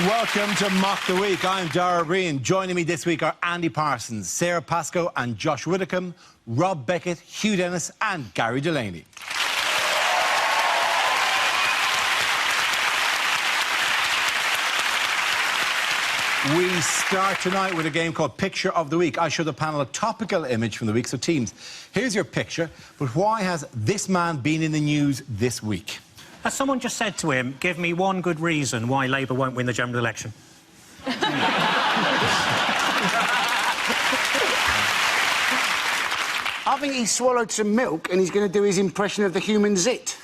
Welcome to Mock the Week. I'm Dara Breen. Joining me this week are Andy Parsons, Sarah Pascoe and Josh Widdicombe, Rob Beckett, Hugh Dennis and Gary Delaney. We start tonight with a game called Picture of the Week. I show the panel a topical image from the week. So, teams, here's your picture. But why has this man been in the news this week? As someone just said to him, give me one good reason why Labour won't win the general election. I think he swallowed some milk and he's going to do his impression of the human zit.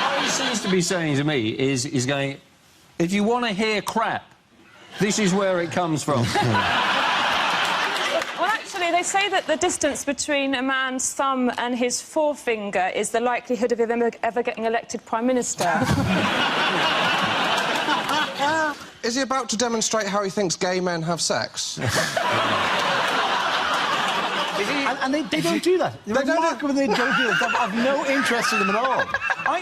What he seems to be saying to me is he's going, if you want to hear crap, this is where it comes from. Well, actually, they say that the distance between a man's thumb and his forefinger is the likelihood of him ever getting elected Prime Minister. Is he about to demonstrate how he thinks gay men have sex? And they don't do that. They're remarkable they don't do it. I've no interest in them at all.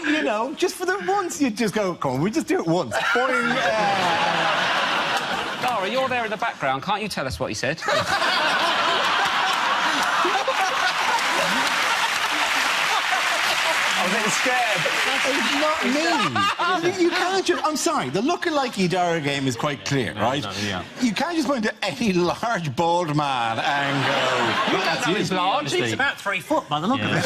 You know, just for the once, you just go, come on, we just do it once. Boing. Dara, you're there in the background. Can't you tell us what he said? I was a little scared. It's not me. You can't just... I'm sorry, the look-alike Dara game is quite clear, right? Yeah. You can't just point to any large, bald man and go... That's he's large. He's about 3 foot by the look of it.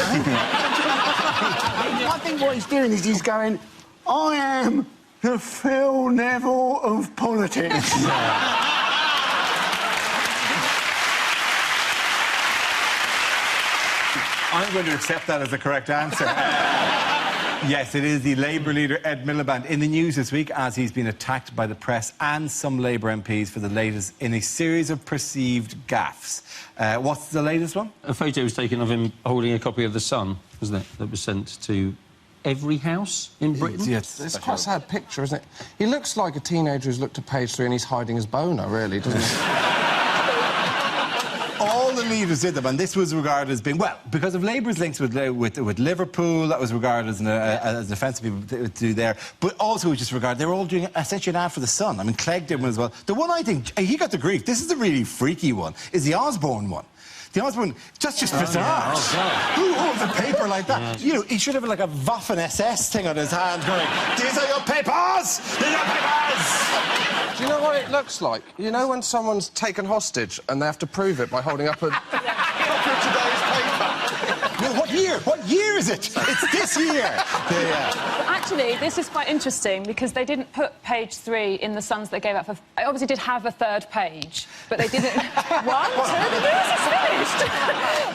I think what he's doing is he's going, I am the Phil Neville of politics. I'm going to accept that as the correct answer. Yes, it is the Labour leader, Ed Miliband, in the news this week as he's been attacked by the press and some Labour MPs for the latest in a series of perceived gaffes. What's the latest one? A photo was taken of him holding a copy of The Sun, wasn't it? That was sent to every house in Britain. Yes. It's quite a sad picture, isn't it? He looks like a teenager who's looked at page 3 and he's hiding his boner, really, doesn't he? All the leaders did them, and this was regarded as being, well, because of Labour's links with Liverpool, that was regarded as an offensive people to do there, but also it was just regarded, they were all doing essentially an ad for The Sun. I mean, Clegg did one as well. The one I think, he got the grief, this is the really freaky one, is the Osborne one. The Osborne, just bizarre. Who owns a paper like that? Yeah. You know, he should have like a Waffen-SS thing on his hand going, these are your papers! These are your papers! Do you know what it looks like? You know when someone's taken hostage and they have to prove it by holding up a copy of today's paper? No, what year? What year is it? It's this year! Actually, this is quite interesting because they didn't put page 3 in the Suns they gave out for... I obviously did have a third page, but they didn't... One, two, the news is finished!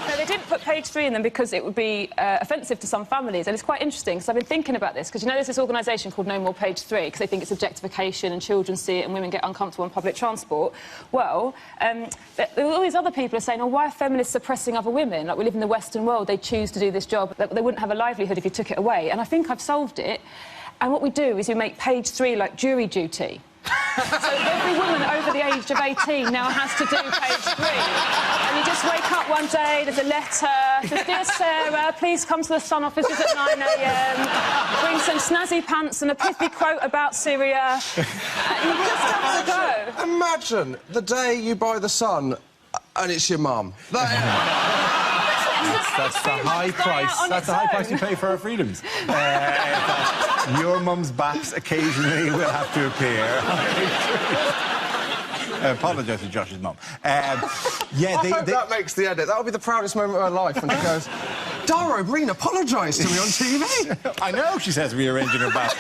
No, they didn't put page 3 in them because it would be offensive to some families, and it's quite interesting because I've been thinking about this because, you know, there's this organisation called No More Page 3 because they think it's objectification and children see it and women get uncomfortable on public transport. Well, all these other people are saying, oh, why are feminists suppressing other women? Like, we live in the Western world, they choose to do this job. They wouldn't have a livelihood if you took it away. And I think I've solved it. And what we do is we make page 3 like jury duty. So every woman over the age of 18 now has to do page 3. And you just wake up one day, there's a letter, says, dear Sarah, please come to the Sun offices at 9 a.m. Bring some snazzy pants and a pithy quote about Syria. You just have to go. Imagine the day you buy The Sun and it's your mum. That's the high price. That's the high price you pay for our freedoms. Your mum's baps occasionally will have to appear. I apologise to Josh's mum. I hope that makes the edit. That'll be the proudest moment of my life when she goes, Dara Breen apologised to me on TV. I know, she says, rearranging her back.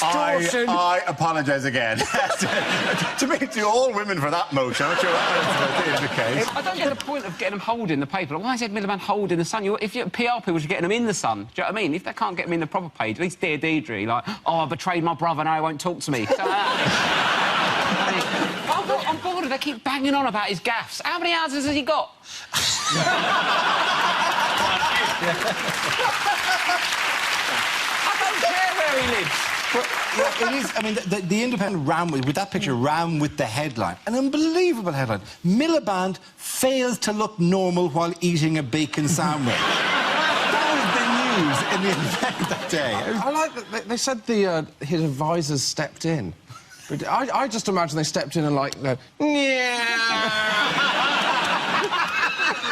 I apologise again. to all women for that motion. I'm not sure that's the case. I don't get the point of getting them holding the paper. Like, why is Ed Miliband holding The Sun? If you're PR people, you're getting them in The Sun. Do you know what I mean? If they can't get them in the proper page, at least Dear Deirdre, like, oh, I betrayed my brother, now he won't talk to me. I'm bored of they keep banging on about his gaffes. How many houses has he got? I don't care where he lives. Well, yeah, it is. I mean, the Independent ran with that picture, ran with the headline. An unbelievable headline. Miliband fails to look normal while eating a bacon sandwich. news in the event that day. I like that they said his advisors stepped in. But I just imagine they stepped in and like,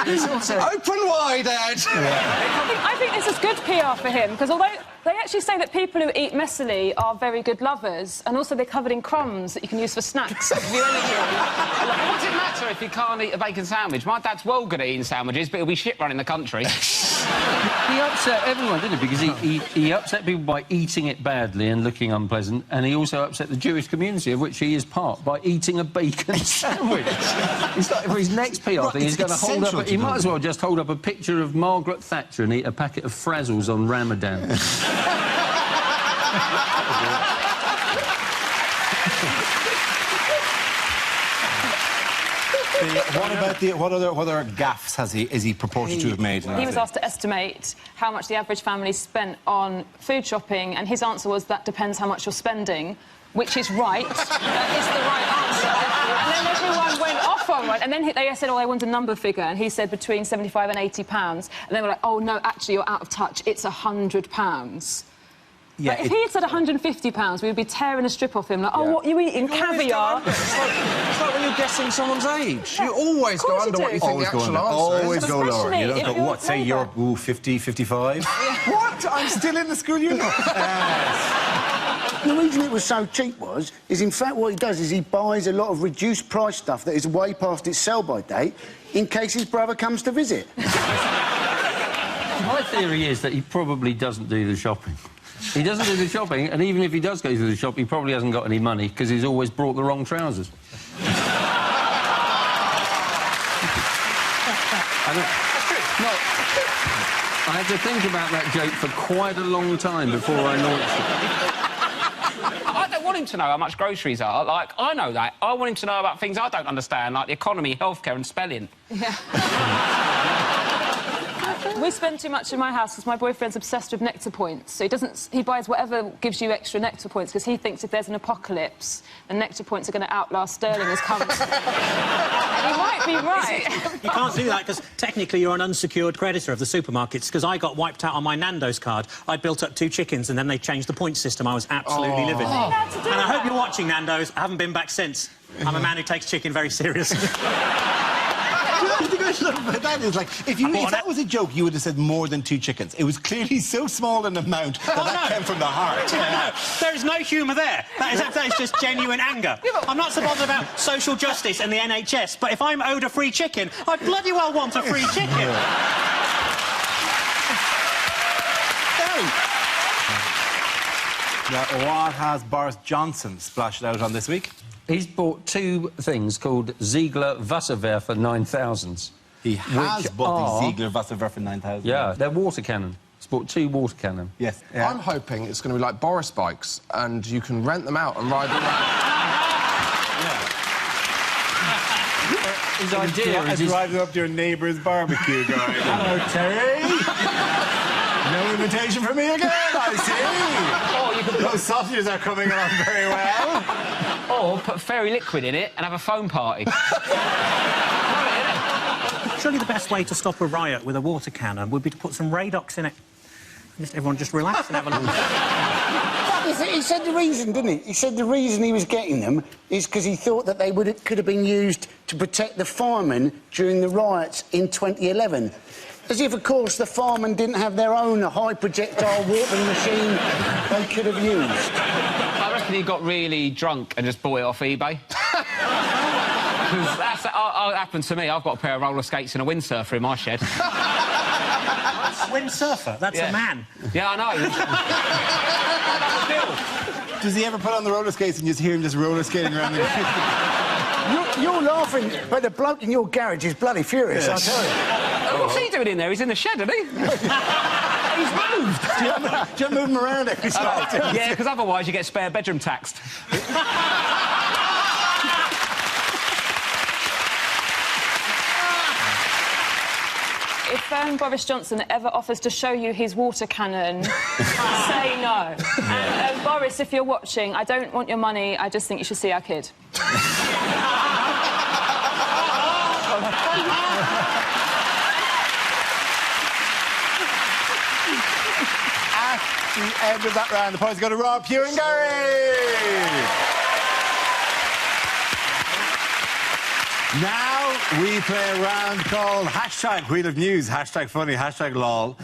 It's also... open wide, Ed! I think this is good PR for him, because although they actually say that people who eat messily are very good lovers, and also they're covered in crumbs that you can use for snacks. What does it matter if you can't eat a bacon sandwich? My dad's well good at eating sandwiches, but he'll be shit running the country. He upset everyone, didn't he? Because he upset people by eating it badly and looking unpleasant, and he also upset the Jewish community, of which he is part, by eating a bacon sandwich. It's like for his next PR thing, he's going to hold up... He might as well just hold up a picture of Margaret Thatcher and eat a packet of Frazzles on Ramadan. What other gaffes is he purported to have made? He was asked to estimate how much the average family spent on food shopping, and his answer was, that depends how much you're spending, which is right. That is the right answer. And then everyone went off on it, and then they said, oh, I want a number figure, and he said between £75 and £80, and they were like, oh, no, actually, you're out of touch, it's £100. Yeah, but if he had said £150, we would be tearing a strip off him, like, oh, what are you eating, caviar? It's like when you're guessing someone's age. You always go under what you think the actual answer is. Always go lower. You don't Especially go, if what, say you're you're 50, 55? What? I'm still in the school uniform. The reason it was so cheap is in fact what he does is he buys a lot of reduced price stuff that is way past its sell-by date in case his brother comes to visit. My theory is that he probably doesn't do the shopping. He doesn't do the shopping, and even if he does go to the shop, he probably hasn't got any money because he's always brought the wrong trousers. I had to think about that joke for quite a long time before I launched it. I don't want him to know how much groceries are. Like, I know that. I want him to know about things I don't understand, like the economy, healthcare and spelling. Yeah. We spend too much in my house because my boyfriend's obsessed with nectar points. So he buys whatever gives you extra nectar points because he thinks if there's an apocalypse, the nectar points are going to outlast sterling as currency. And he might be right. You can't do that because technically you're an unsecured creditor of the supermarkets, because I got wiped out on my Nando's card. I built up 2 chickens and then they changed the point system. I was absolutely livid. And I hope you're watching, Nando's. I haven't been back since. I'm a man who takes chicken very seriously. The thing I love about that is, like, if that was a joke, you would have said more than 2 chickens. It was clearly so small an amount that came from the heart. No, there is no humour there. That is just genuine anger. I'm not so bothered about social justice and the NHS, but if I'm owed a free chicken, I bloody well want a free chicken. Now, what has Boris Johnson splashed out on this week? He's bought 2 things called Ziegler Wasserwerfer 9000s. He has bought the Ziegler Wasserwerfer 9000. Yeah, they're water cannon. He's bought 2 water cannon. Yes. Yeah. I'm hoping it's going to be like Boris bikes, and you can rent them out and ride them around. His idea is... driving up to your neighbour's barbecue, guy. Hello, Terry. No invitation for me again, I see. Those sausages are coming along very well. Or put fairy liquid in it and have a foam party. Surely the best way to stop a riot with a water cannon would be to put some Radox in it. Everyone just relax and have a look. He said the reason, didn't he? He said the reason he was getting them is because he thought that they could have been used to protect the firemen during the riots in 2011. As if, of course, the firemen didn't have their own high-projectile watering machine they could have used. I reckon he got really drunk and just bought it off eBay. That's what happened to me. I've got a pair of roller skates and a windsurfer in my shed. Windsurfer? That's a man. Yeah, I know. Does he ever put on the roller skates and you just hear him just roller skating around the... You're laughing, but the bloke in your garage is bloody furious, I tell you. What's he doing in there? He's in the shed, isn't he? He's moved! Do you move him around every so often? Yeah, because otherwise you get spare bedroom taxed. If Boris Johnson ever offers to show you his water cannon, say no. And Boris, if you're watching, I don't want your money, I just think you should see our kid. That's the end of that round. The points go to Rob, Hugh and Gary. Now we play a round called hashtag Wheel of News, hashtag funny, hashtag lol.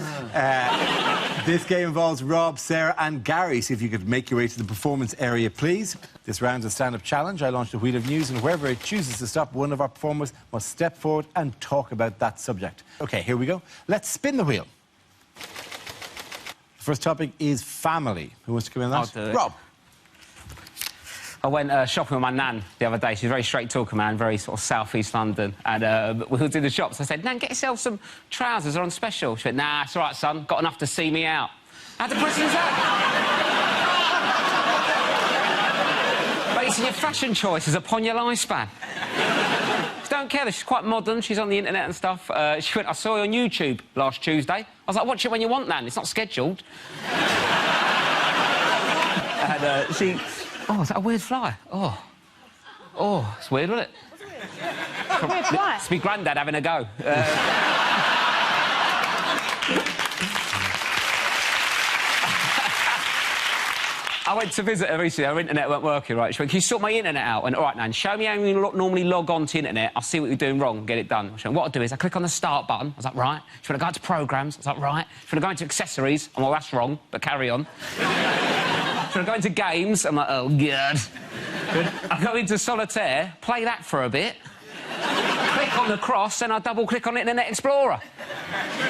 This game involves Rob, Sarah and Gary. See if you could make your way to the performance area, please. This round's a stand-up challenge. I launched a Wheel of News and whoever it chooses to stop, one of our performers must step forward and talk about that subject. OK, here we go. Let's spin the wheel. The first topic is family. Who wants to come in on that? I'll do it. Rob. I went shopping with my nan the other day. She's a very straight-talker, man, very sort of south-east London. And we were in the shops. I said, Nan, get yourself some trousers. They're on special. She went, nah, it's all right, son. Got enough to see me out. How depressing is that? Basing your fashion choices upon your lifespan. She don't care. She's quite modern. She's on the internet and stuff. She went, I saw you on YouTube last Tuesday. I was like, watch it when you want, Nan. It's not scheduled. And she... Oh, is that a weird fly? Oh, it's weird, wasn't it? Weird fly. It's my granddad having a go. I went to visit her recently. Her internet weren't working right. She went, can you sort my internet out? I went, all right, Nan, show me how you normally log on to internet. I'll see what you're doing wrong and get it done. She went, what I'll do is I click on the start button. I was like, right. She went, I go into programs. I was like, right. She went, I go into accessories. I'm like, well, that's wrong, but carry on. Should I go into games? I'm like, oh, God. I go into solitaire, play that for a bit, click on the cross, and I double-click on Internet Explorer.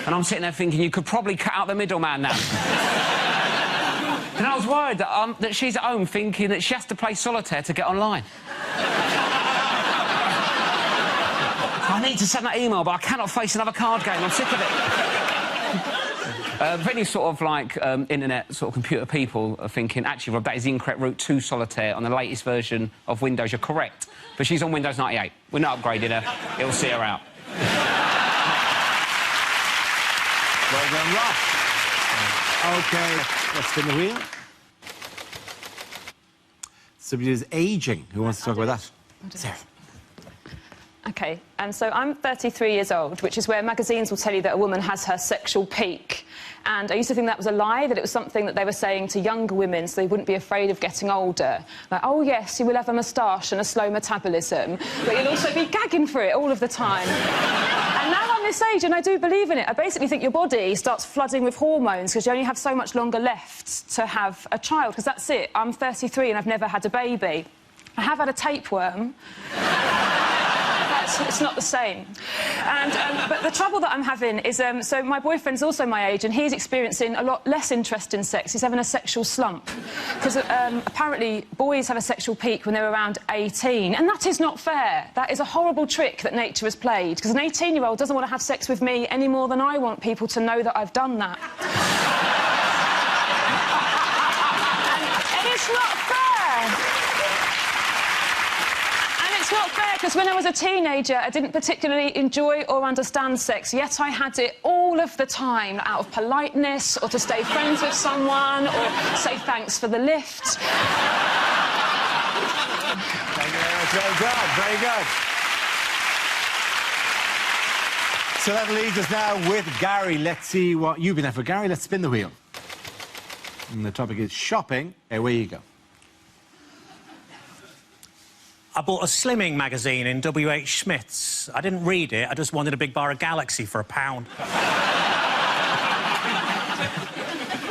And I'm sitting there thinking, you could probably cut out the middleman now. And I was worried that she's at home thinking that she has to play solitaire to get online. I need to send that email, but I cannot face another card game. I'm sick of it. Any sort of, like, internet sort of computer people are thinking, actually, Rob, that is the incorrect route to solitaire on the latest version of Windows. You're correct. But she's on Windows 98. We're not upgrading her. It'll see her out. Well done, Rob. OK, let's spin the wheel. Somebody is ageing. Who wants to talk about that? Sarah. OK, and so I'm 33 years old, which is where magazines will tell you that a woman has her sexual peak. And I used to think that was a lie, that it was something that they were saying to younger women so they wouldn't be afraid of getting older. Like, oh, yes, you will have a moustache and a slow metabolism, but you'll also be gagging for it all of the time. And now I'm this age and I do believe in it. I basically think your body starts flooding with hormones because you only have so much longer left to have a child, because that's it. I'm 33 and I've never had a baby. I have had a tapeworm. It's not the same. And, but the trouble that I'm having is, so my boyfriend's also my age and he's experiencing a lot less interest in sex. He's having a sexual slump. Because apparently boys have a sexual peak when they're around 18. And that is not fair. That is a horrible trick that nature has played. Because an 18-year-old doesn't want to have sex with me any more than I want people to know that I've done that. And it's not fair. It's not fair, because when I was a teenager, I didn't particularly enjoy or understand sex, yet I had it all of the time, out of politeness, or to stay friends with someone, or say thanks for the lift. Thank you very much. Well done. Very good. So that leaves us now with Gary. Let's see what you've been at for. Gary, let's spin the wheel. And the topic is shopping. Away you go. I bought a slimming magazine in W.H. Smith's. I didn't read it, I just wanted a big bar of Galaxy for £1.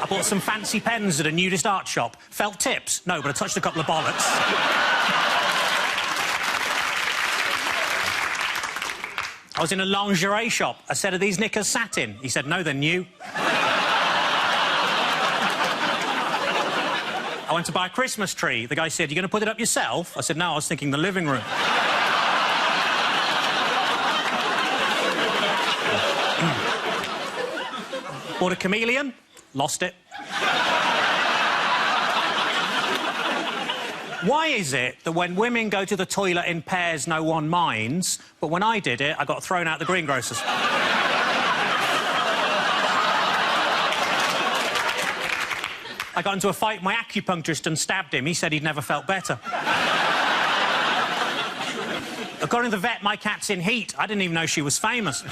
I bought some fancy pens at a nudist art shop. Felt tips? No, but I touched a couple of bollocks. I was in a lingerie shop. I said, are these knickers satin? He said, no, they're new. I went to buy a Christmas tree. The guy said, you're going to put it up yourself? I said, no, I was thinking the living room. Bought a chameleon, lost it. Why is it that when women go to the toilet in pairs, no one minds, but when I did it, I got thrown out the greengrocers? I got into a fight with my acupuncturist and stabbed him. He said he'd never felt better. According to the vet, my cat's in heat. I didn't even know she was famous.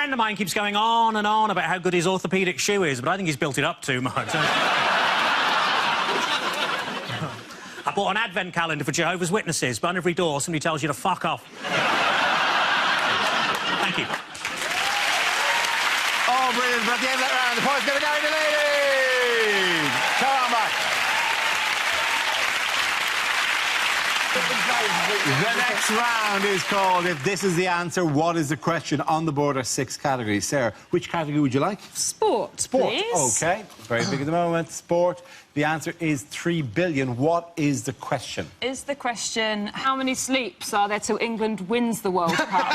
friend of mine keeps going on and on about how good his orthopaedic shoe is, but I think he's built it up too much. I bought an advent calendar for Jehovah's Witnesses, but on every door somebody tells you to fuck off. Thank you. Oh, brilliant. But at the end of that round, the point's going to go to the ladies. Come on back. The next round is called If This Is the Answer, What Is the Question? On the board are 6 categories. Sarah, which category would you like? Sport, Sport. please. OK. Very big at the moment. Sport. The answer is 3 billion. What is the question? Is the question, how many sleeps are there till England wins the World Cup?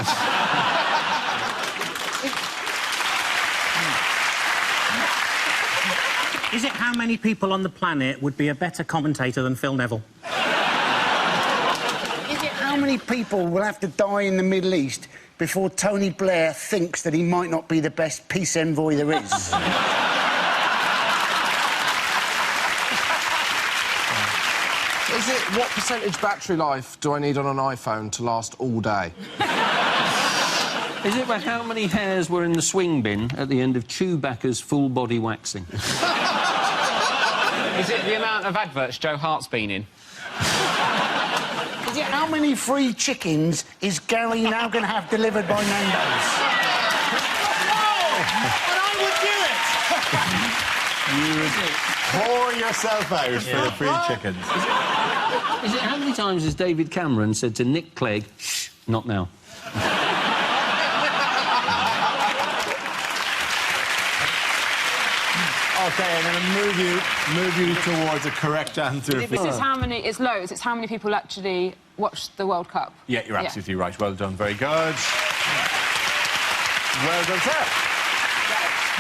Is it how many people on the planet would be a better commentator than Phil Neville? Is it how many people will have to die in the Middle East before Tony Blair thinks that he might not be the best peace envoy there is? Is it what percentage battery life do I need on an iPhone to last all day? Is it about how many hairs were in the swing bin at the end of Chewbacca's full-body waxing? Is it the amount of adverts Joe Hart's been in? Is it how many free chickens is Gary now going to have delivered by Nando's? And I would do it! You would pour yourself out for the free chickens. Is it how many times has David Cameron said to Nick Clegg, shh, not now? OK, I'm going to move you towards a correct answer. This is how many... It's loads. It's how many people actually watch the World Cup. Yeah, you're absolutely right. Well done. Very good. Well done, sir.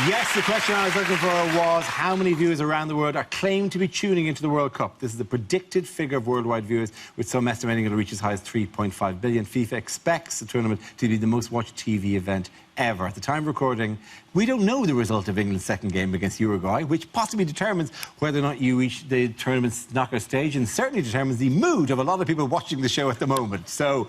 Yes, the question I was looking for was how many viewers around the world are claimed to be tuning into the World Cup. This is the predicted figure of worldwide viewers, with some estimating it'll reach as high as 3.5 billion. FIFA expects the tournament to be the most watched TV event ever. At the time of recording, we don't know the result of England's second game against Uruguay, which possibly determines whether or not you reach the tournament's knockout stage, and certainly determines the mood of a lot of people watching the show at the moment. So,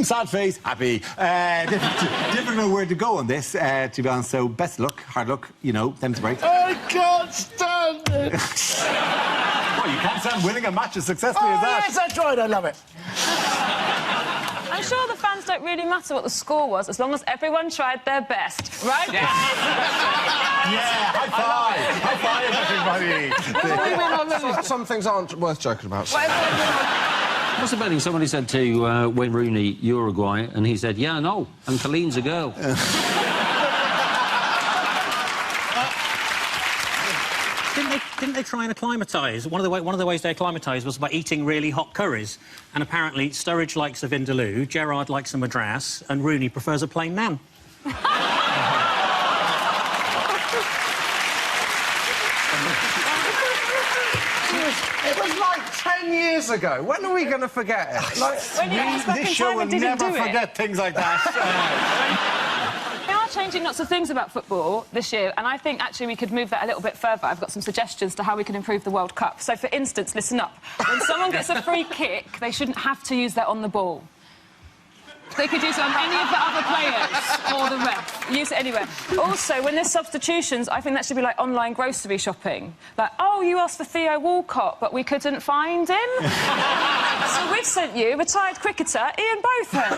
sad face, happy. Different know where to go on this, to be honest. So, best luck, hard luck, you know, them's break. I can't stand it! Well, you can't stand winning a match as successfully as that. Yes, that's right, I love it. I'm sure the fans don't really matter what the score was, as long as everyone tried their best, right? Yeah, high five! High five, everybody! Some things aren't worth joking about. What's the betting? Somebody said to Wayne Rooney, Uruguay, and he said, yeah, no, and Colleen's a girl. Didn't they try and acclimatise? One of the ways they acclimatised was by eating really hot curries. And apparently Sturridge likes a vindaloo, Gerrard likes a madras, and Rooney prefers a plain naan. It was like 10 years ago. When are we going to forget it? Like, When you asked back This in show time will and didn't never do it. forget things like that. They are changing lots of things about football this year, and I think actually we could move that a little bit further. I've got some suggestions to how we can improve the World Cup. So, for instance, listen up. When someone gets a free kick, they shouldn't have to use that on the ball. They could use it on any of the other players or the ref. Use it anywhere. Also, when there's substitutions, I think that should be like online grocery shopping. Like, oh, you asked for Theo Walcott, but we couldn't find him. So we've sent you retired cricketer Ian Botham.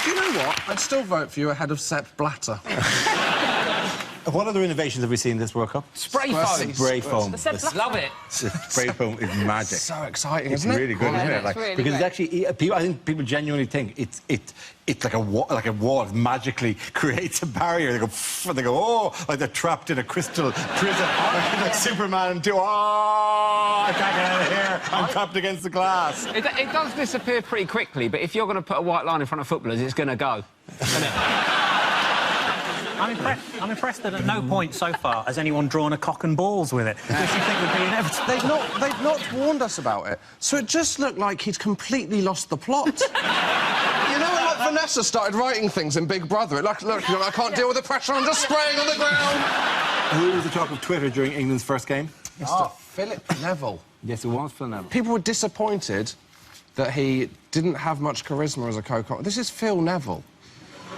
do you know what? I'd still vote for you ahead of Sepp Blatter. What other innovations have we seen this World Cup? Spray foam. Spray foam. The Sepp Blatter. Love it. Spray foam is magic. So exciting, It's isn't it? really good, isn't it? it's Like, really because great. it's actually, I think people genuinely think it's like a wall. It magically creates a barrier. They go, oh, like they're trapped in a crystal prison, like Superman 2. Oh, I can't get out of here. I'm trapped against the glass. It does disappear pretty quickly, but if you're going to put a white line in front of footballers, it's going to go. Isn't it? I'm impressed that at no point so far has anyone drawn a cock and balls with it, which you think would be inevitable. They've not warned us about it, so it just looked like he'd completely lost the plot. You know when, like, Vanessa started writing things in Big Brother? It look, I can't deal with the pressure, I'm just spraying on the ground. Who was the talk of Twitter during England's first game? Mr. Philip Neville. Yes, it was Phil Neville. People were disappointed that he didn't have much charisma as a co-commentator. This is Phil Neville.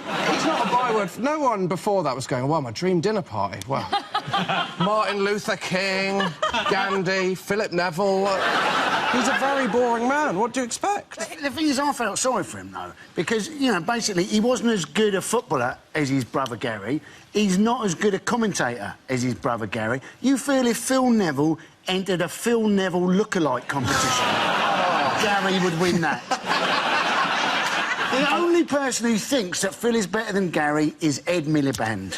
He's not a byword. No one before that was going, well, my dream dinner party. Well, Martin Luther King, Gandhi, Philip Neville. He's a very boring man. What do you expect? The thing is, I felt sorry for him, though, because, you know, basically, he wasn't as good a footballer as his brother Gary. He's not as good a commentator as his brother Gary. You feel if Phil Neville entered a Phil Neville lookalike competition, Gary would win that. The only person who thinks that Phil is better than Gary is Ed Miliband.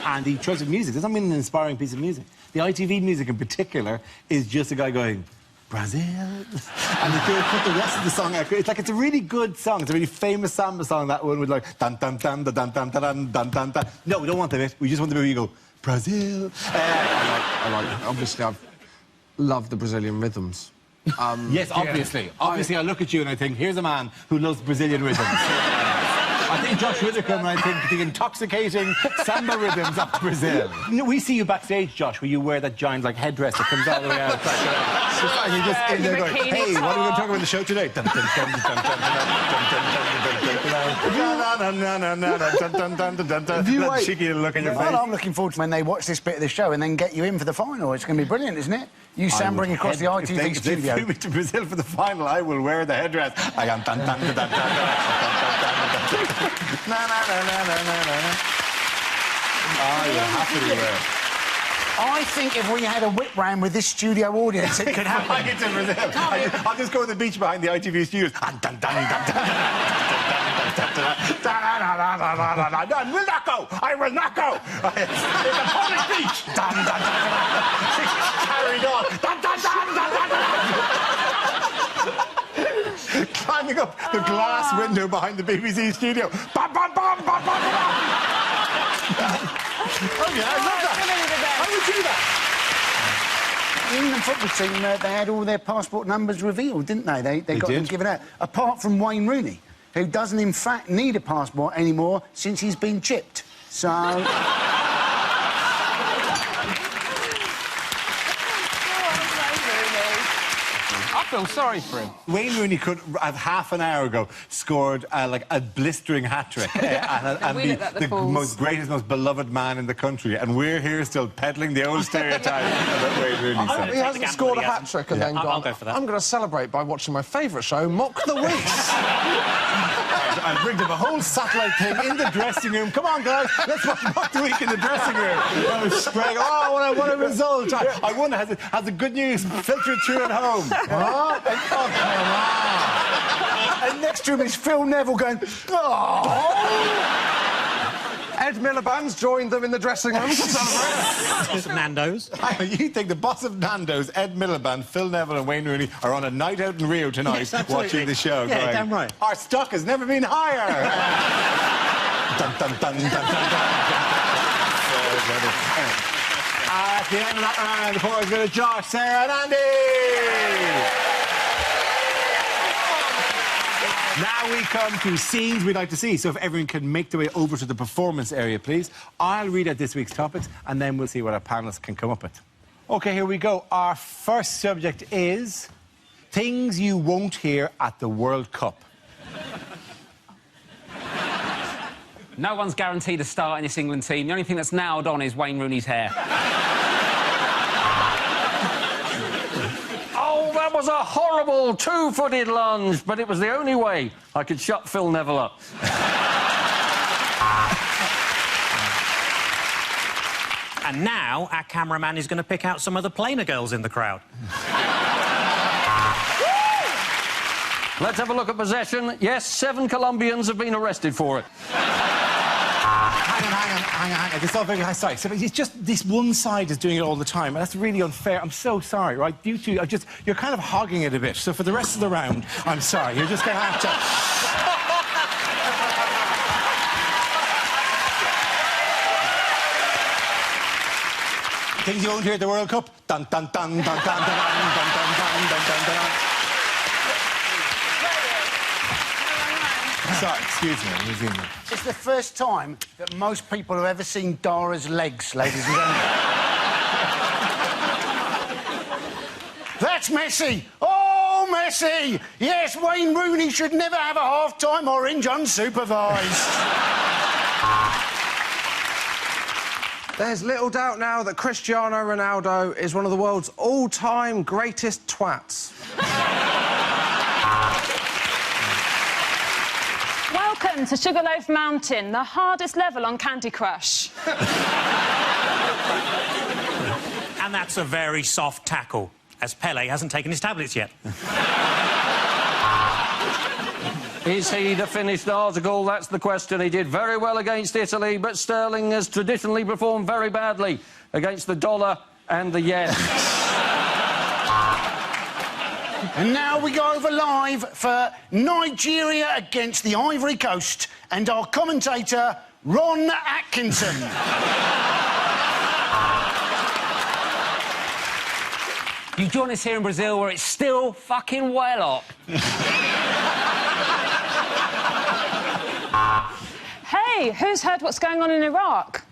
And the choice of music doesn't mean an inspiring piece of music. The ITV music in particular is just a guy going, Brazil. And they put the rest of the song out. It's like, it's a really good song. It's a really famous samba song, that one with like, dun dun dun dun dun dun dun dun dun dun. No, we don't want the bit. We just want the bit where you go, Brazil. I like obviously, I've loved the Brazilian rhythms. Yes, obviously. Yeah. Obviously, I look at you and I think, here's a man who loves Brazilian rhythms. I think Josh Widdicombe, and I think the intoxicating samba rhythms of Brazil. You know, we see you backstage, Josh, where you wear that giant, like, headdress that comes all the way out. And you're just in there going, hey, what are we going to talk about in the show today? That cheeky look in your face. Well, I'm looking forward to when they watch this bit of the show and then get you in for the final. It's going to be brilliant, isn't it? You sambling across the ITV studio. If they flew me to Brazil for the final, I will wear the headdress. I am dun dun dun dun dun. Na na na na na na na. Oh, you happily wear it. I think if we had a whip round with this studio audience, it could happen. I get to Brazil. I'll just go on the beach behind the ITV studios. Dun dun dun dun dun. I will not go! I will not go! It's a public beach! Dun, dun, dun, dun. Carried on. Dun, dun, dun, dun, dun, dun. Climbing up the glass window behind the BBC studio. Bam, bam, bam, bam, bam, bam. Oh, yeah, I love that. I would do that. The England football team, they had all their passport numbers revealed, didn't they? They got them given out. Apart from Wayne Rooney, who doesn't, in fact, need a passport anymore since he's been chipped. So... I feel sorry for him. Wayne Rooney could have half an hour ago scored like a blistering hat-trick and be the most greatest, most beloved man in the country, and we're here still peddling the old stereotype about Wayne Rooney. He hasn't scored a hat-trick and then gone, I'll go for that. I'm going to celebrate by watching my favourite show, Mock the Weeks. I've rigged up a whole satellite thing in the dressing room. Come on, guys, let's watch Mock the Week in the dressing room. I was spraying, oh, what a result. I wonder, has the good news filtered through at home? Oh, come on. And next to him is Phil Neville going, oh! Ed Miliband's joined them in the dressing room to celebrate. Boss of Nando's. You think the boss of Nando's, Ed Miliband, Phil Neville and Wayne Rooney are on a night out in Rio tonight watching the show Yeah, going, damn right. Our stock has never been higher. Dun, dun, dun, dun, dun, dun. At the end of that round, the floor is going to Josh, Sarah and Andy. Now we come to scenes we'd like to see. So if everyone can make their way over to the performance area, please. I'll read out this week's topics, and then we'll see what our panellists can come up with. OK, here we go. Our first subject is things you won't hear at the World Cup. No one's guaranteed a start in this England team. The only thing that's nailed on is Wayne Rooney's hair. Oh, that was a horrible two-footed lunge, but it was the only way I could shut Phil Neville up. And now our cameraman is going to pick out some of the plainer girls in the crowd. Let's have a look at possession. Yes, 7 Colombians have been arrested for it. Hang on. It's all very sorry. So it's just this one side is doing it all the time, and that's really unfair. I'm so sorry, right? You two are you're kind of hogging it a bit. So for the rest of the round, I'm sorry. You're just going to have to... Things you won't hear at the World Cup. Dun dun dun dun dun dun dun dun dun dun dun dun dun. Sorry, excuse me. It's the first time that most people have ever seen Dara's legs, ladies and gentlemen. That's Messi! Oh! Messi! Yes, Wayne Rooney should never have a half-time orange unsupervised. There's little doubt now that Cristiano Ronaldo is one of the world's all-time greatest twats. Welcome to Sugarloaf Mountain, the hardest level on Candy Crush. And that's a very soft tackle, as Pele hasn't taken his tablets yet. Is he the finished article? That's the question. He did very well against Italy, but Sterling has traditionally performed very badly against the dollar and the yen. And now we go over live for Nigeria against the Ivory Coast and our commentator, Ron Atkinson. You join us here in Brazil where it's still fucking well up. Hey, who's heard what's going on in Iraq?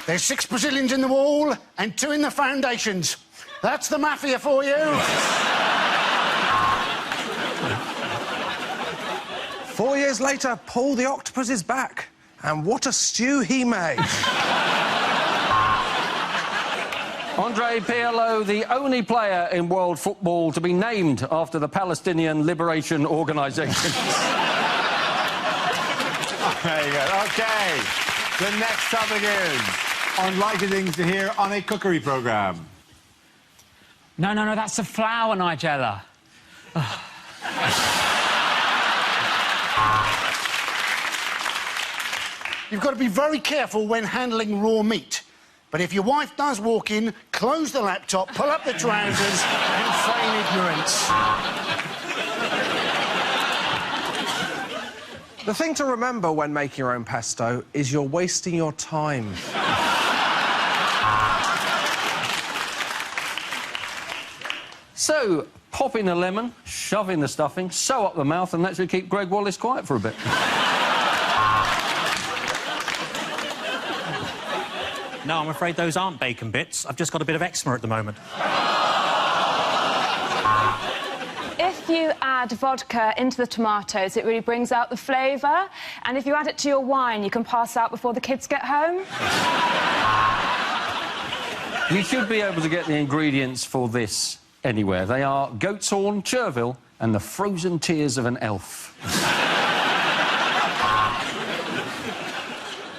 There's 6 Brazilians in the wall and 2 in the foundations. That's the mafia for you. 4 years later, Paul the Octopus is back. And what a stew he made. Andre Pirlo, the only player in world football to be named after the Palestinian Liberation Organisation. There you go. OK. The next topic is unlikely things to hear on a cookery programme. No, that's a flower, Nigella. You've got to be very careful when handling raw meat. But if your wife does walk in, close the laptop, pull up the trousers and feign ignorance. The thing to remember when making your own pesto is you're wasting your time. So, pop in a lemon, shove in the stuffing, sew up the mouth, and that should keep Greg Wallace quiet for a bit. No, I'm afraid those aren't bacon bits. I've just got a bit of eczema at the moment. If you add vodka into the tomatoes, it really brings out the flavour. And if you add it to your wine, you can pass out before the kids get home. You should be able to get the ingredients for this anywhere. They are goat's horn, chervil, and the frozen tears of an elf.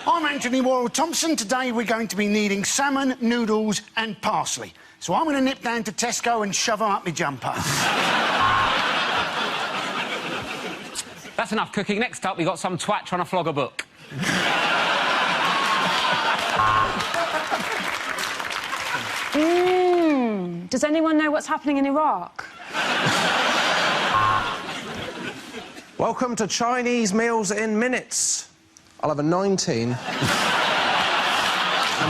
I'm Anthony Worrell-Thompson. Today we're going to be needing salmon, noodles and parsley. So I'm going to nip down to Tesco and shove them up my jumper. That's enough cooking. Next up, we got some twat trying to flog a book. Does anyone know what's happening in Iraq? Welcome to Chinese Meals in Minutes. I'll have a 19 and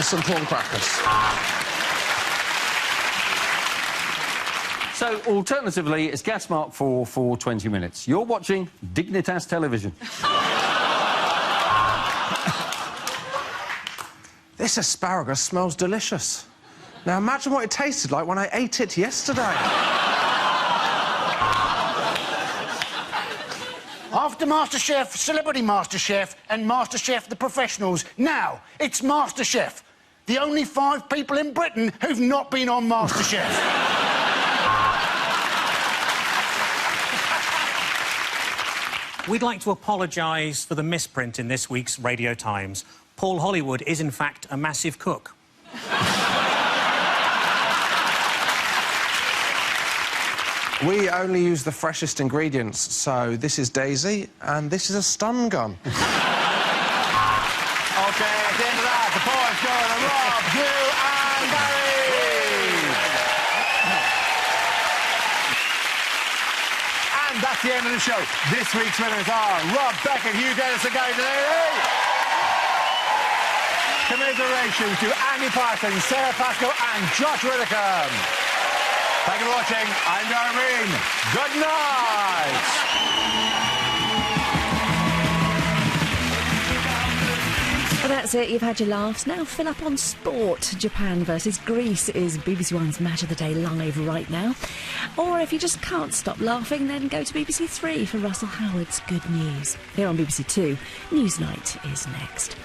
some prawn crackers. So, alternatively, it's gas mark 4 for 20 minutes. You're watching Dignitas Television. This asparagus smells delicious. Now, imagine what it tasted like when I ate it yesterday. After MasterChef, Celebrity MasterChef and MasterChef The Professionals, now it's MasterChef. The only 5 people in Britain who've not been on MasterChef. We'd like to apologise for the misprint in this week's Radio Times. Paul Hollywood is, in fact, a massive cook. We only use the freshest ingredients, so this is Daisy, and this is a stun gun. OK, at the end of that, the points go to Rob, Hugh and Barry. And that's the end of the show. This week's winners are Rob Beckett, Hugh Dennis and Gary Delaney. Commiserations to Andy Parsons, Sarah Pascoe and Josh Widdicombe. Thank you for watching. I'm Darren Green. Good night. that's it. You've had your laughs. Now fill up on sport. Japan versus Greece is BBC One's Match of the Day live right now. Or if you just can't stop laughing, then go to BBC Three for Russell Howard's Good News. Here on BBC Two, Newsnight is next.